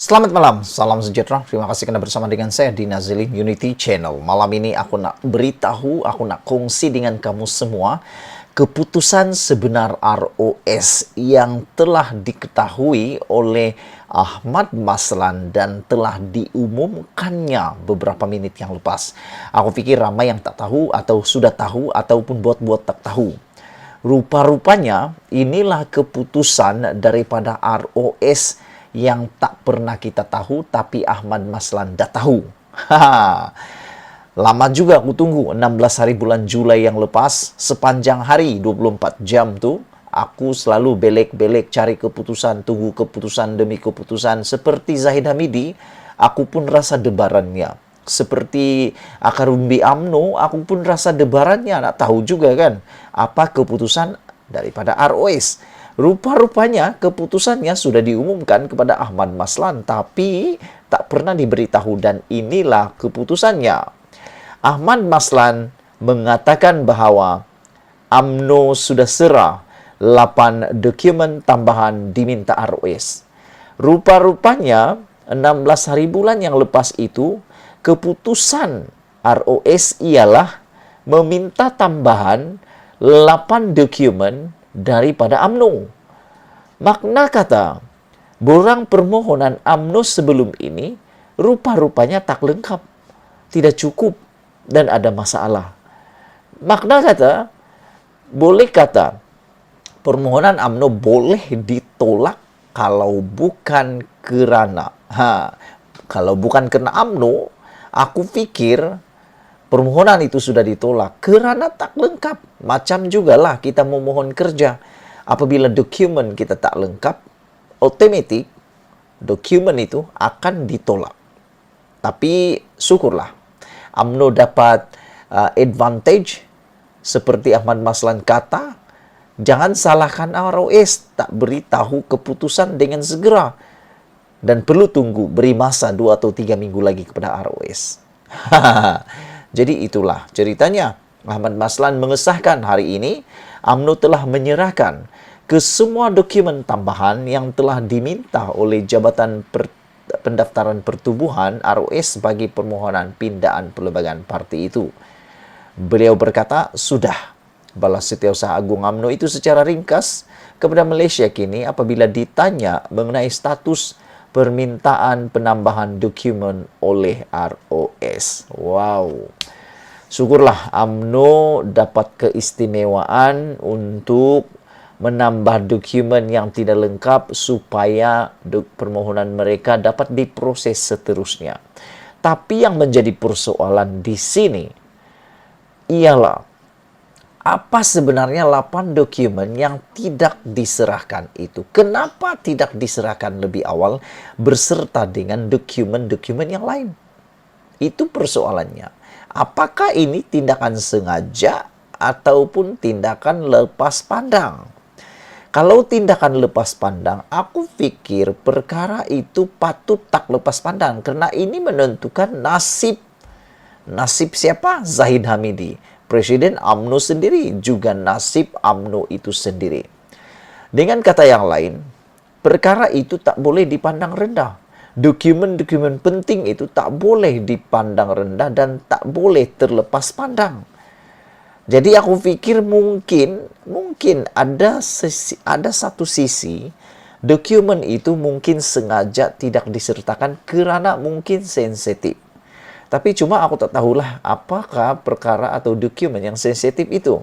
Selamat malam, salam sejahtera. Terima kasih karena bersama dengan saya di Nazilin Unity Channel. Malam ini aku nak beritahu, aku nak kongsi dengan kamu semua keputusan sebenar ROS yang telah diketahui oleh Ahmad Maslan dan telah diumumkannya beberapa menit yang lepas. Aku pikir ramai yang tak tahu atau sudah tahu ataupun buat-buat tak tahu. Rupa-rupanya inilah keputusan daripada ROS yang tak pernah kita tahu tapi Ahmad Maslan dah tahu. Lama juga aku tunggu 16 hari bulan Julai yang lepas, sepanjang hari 24 jam tu aku selalu belek-belek cari keputusan, tunggu keputusan demi keputusan. Seperti Zahid Hamidi, aku pun rasa debarannya. Seperti Akarumbi UMNO, aku pun rasa debarannya. Nak tahu juga kan apa keputusan daripada ROS. Rupa-rupanya keputusannya sudah diumumkan kepada Ahmad Maslan tapi tak pernah diberitahu, dan inilah keputusannya. Ahmad Maslan mengatakan bahawa UMNO sudah serah 8 dokumen tambahan diminta ROS. Rupa-rupanya 16 hari bulan yang lepas itu keputusan ROS ialah meminta tambahan 8 dokumen daripada UMNO. Makna kata, borang permohonan UMNO sebelum ini rupa-rupanya tak lengkap, tidak cukup dan ada masalah. Makna kata, boleh kata permohonan UMNO boleh ditolak kalau bukan kerana kalau bukan kerana UMNO, aku fikir permohonan itu sudah ditolak kerana tak lengkap. Macam jugalah kita memohon kerja. Apabila dokumen kita tak lengkap, otomatik dokumen itu akan ditolak. Tapi syukurlah, UMNO dapat advantage. Seperti Ahmad Maslan kata, jangan salahkan ROS, tak beritahu keputusan dengan segera. Dan perlu tunggu, beri masa 2 atau 3 minggu lagi kepada ROS. Jadi itulah ceritanya. Ahmad Maslan mengesahkan hari ini UMNO telah menyerahkan ke semua dokumen tambahan yang telah diminta oleh Jabatan Pendaftaran Pertubuhan ROS bagi permohonan pindaan perlembagaan parti itu. Beliau berkata, sudah. Balas Setiausaha Agung UMNO itu secara ringkas kepada Malaysia kini apabila ditanya mengenai status permintaan penambahan dokumen oleh ROS. Wow. Syukurlah UMNO dapat keistimewaan untuk menambah dokumen yang tidak lengkap supaya permohonan mereka dapat diproses seterusnya. Tapi yang menjadi persoalan di sini ialah apa sebenarnya 8 dokumen yang tidak diserahkan itu? Kenapa tidak diserahkan lebih awal berserta dengan dokumen-dokumen yang lain? Itu persoalannya. Apakah ini tindakan sengaja ataupun tindakan lepas pandang? Kalau tindakan lepas pandang, aku fikir perkara itu patut tak lepas pandang kerana ini menentukan nasib siapa? Zahid Hamidi, Presiden UMNO sendiri, juga nasib UMNO itu sendiri. Dengan kata yang lain, perkara itu tak boleh dipandang rendah. Dokumen-dokumen penting itu tak boleh dipandang rendah dan tak boleh terlepas pandang. Jadi aku fikir mungkin ada satu sisi dokumen itu mungkin sengaja tidak disertakan kerana mungkin sensitif. Tapi cuma aku tak tahulah apakah perkara atau dokumen yang sensitif itu.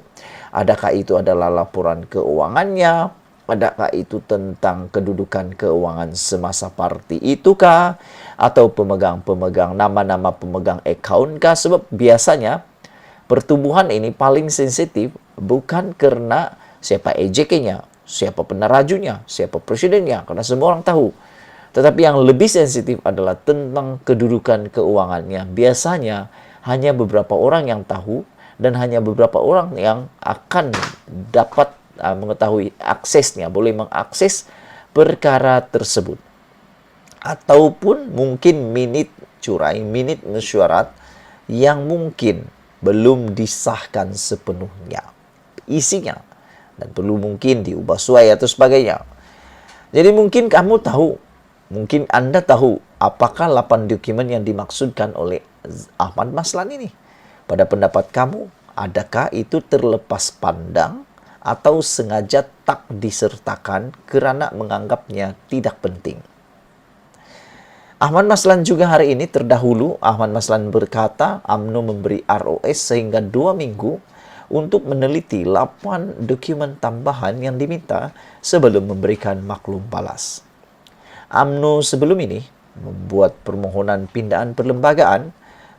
Adakah itu adalah laporan keuangannya? Adakah itu tentang kedudukan keuangan semasa parti itukah? Atau pemegang-pemegang, nama-nama pemegang akaun kah? Sebab biasanya pertubuhan ini paling sensitif bukan kerana siapa EJK-nya, siapa penerajunya, siapa presidennya, karena semua orang tahu. Tetapi yang lebih sensitif adalah tentang kedudukan keuangannya. Biasanya hanya beberapa orang yang tahu dan hanya beberapa orang yang akan dapat mengetahui aksesnya, boleh mengakses perkara tersebut. Ataupun mungkin minit curai, minit mesyuarat yang mungkin belum disahkan sepenuhnya isinya dan perlu mungkin diubah suai atau sebagainya. Jadi mungkin kamu tahu Mungkin Anda tahu apakah 8 dokumen yang dimaksudkan oleh Ahmad Maslan ini. Pada pendapat kamu, adakah itu terlepas pandang atau sengaja tak disertakan kerana menganggapnya tidak penting? Ahmad Maslan juga hari ini terdahulu, Ahmad Maslan berkata UMNO memberi ROS sehingga 2 minggu untuk meneliti 8 dokumen tambahan yang diminta sebelum memberikan maklum balas. UMNO sebelum ini membuat permohonan pindaan perlembagaan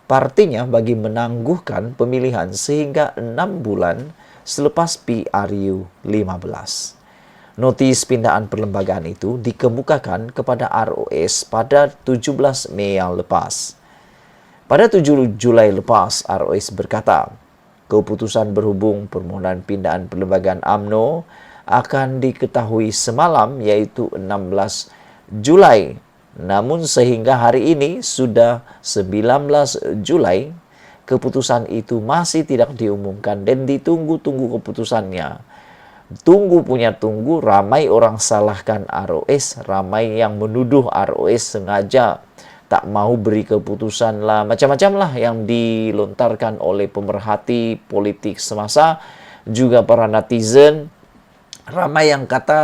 partinya bagi menangguhkan pemilihan sehingga 6 bulan selepas PRU 15. Notis pindaan perlembagaan itu dikemukakan kepada ROS pada 17 Mei yang lepas. Pada 7 Julai lepas, ROS berkata, keputusan berhubung permohonan pindaan perlembagaan UMNO akan diketahui semalam iaitu 16 Julai. Namun sehingga hari ini sudah 19 Julai, keputusan itu masih tidak diumumkan dan ditunggu-tunggu keputusannya. Tunggu punya tunggu, ramai orang salahkan ROS, ramai yang menuduh ROS sengaja tak mau beri keputusan lah, macam-macam lah yang dilontarkan oleh pemerhati politik semasa, juga para netizen. Ramai yang kata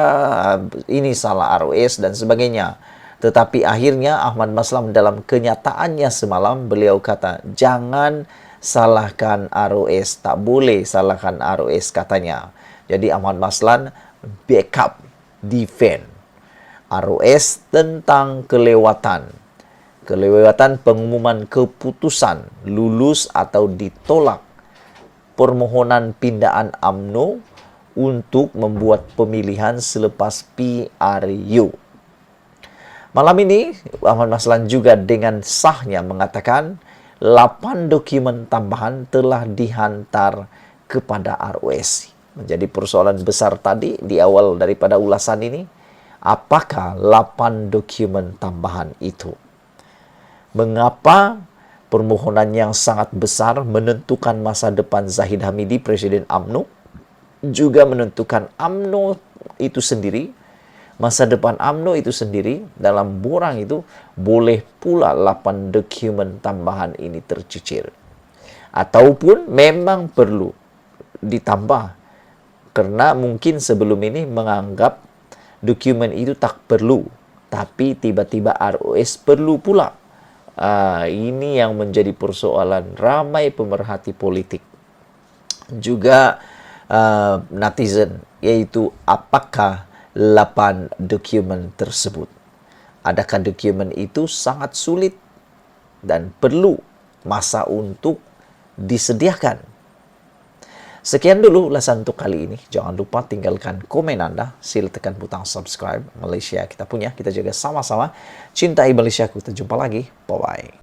ini salah ROS dan sebagainya. Tetapi akhirnya Ahmad Maslan dalam kenyataannya semalam beliau kata, jangan salahkan ROS, tak boleh salahkan ROS katanya. Jadi Ahmad Maslan backup, defend ROS tentang kelewatan pengumuman keputusan lulus atau ditolak permohonan pindaan UMNO untuk membuat pemilihan selepas PRU. Malam ini, Ahmad Maslan juga dengan sahnya mengatakan 8 dokumen tambahan telah dihantar kepada ROS. Menjadi persoalan besar tadi di awal daripada ulasan ini, apakah 8 dokumen tambahan itu? Mengapa permohonan yang sangat besar menentukan masa depan Zahid Hamidi, Presiden UMNO, juga menentukan UMNO itu sendiri, masa depan UMNO itu sendiri, dalam borang itu boleh pula 8 dokumen tambahan ini tercicir. Ataupun memang perlu ditambah, karena mungkin sebelum ini menganggap dokumen itu tak perlu, tapi tiba-tiba ROS perlu pula. Ini yang menjadi persoalan ramai pemerhati politik. Juga netizen, yaitu apakah 8 dokumen tersebut? Adakah dokumen itu sangat sulit dan perlu masa untuk disediakan? Sekian dulu ulasan untuk kali ini. Jangan lupa tinggalkan komen Anda. Sila tekan butang subscribe. Malaysia kita punya. Kita jaga sama-sama. Cintai Malaysia. Kita jumpa lagi. Bye-bye.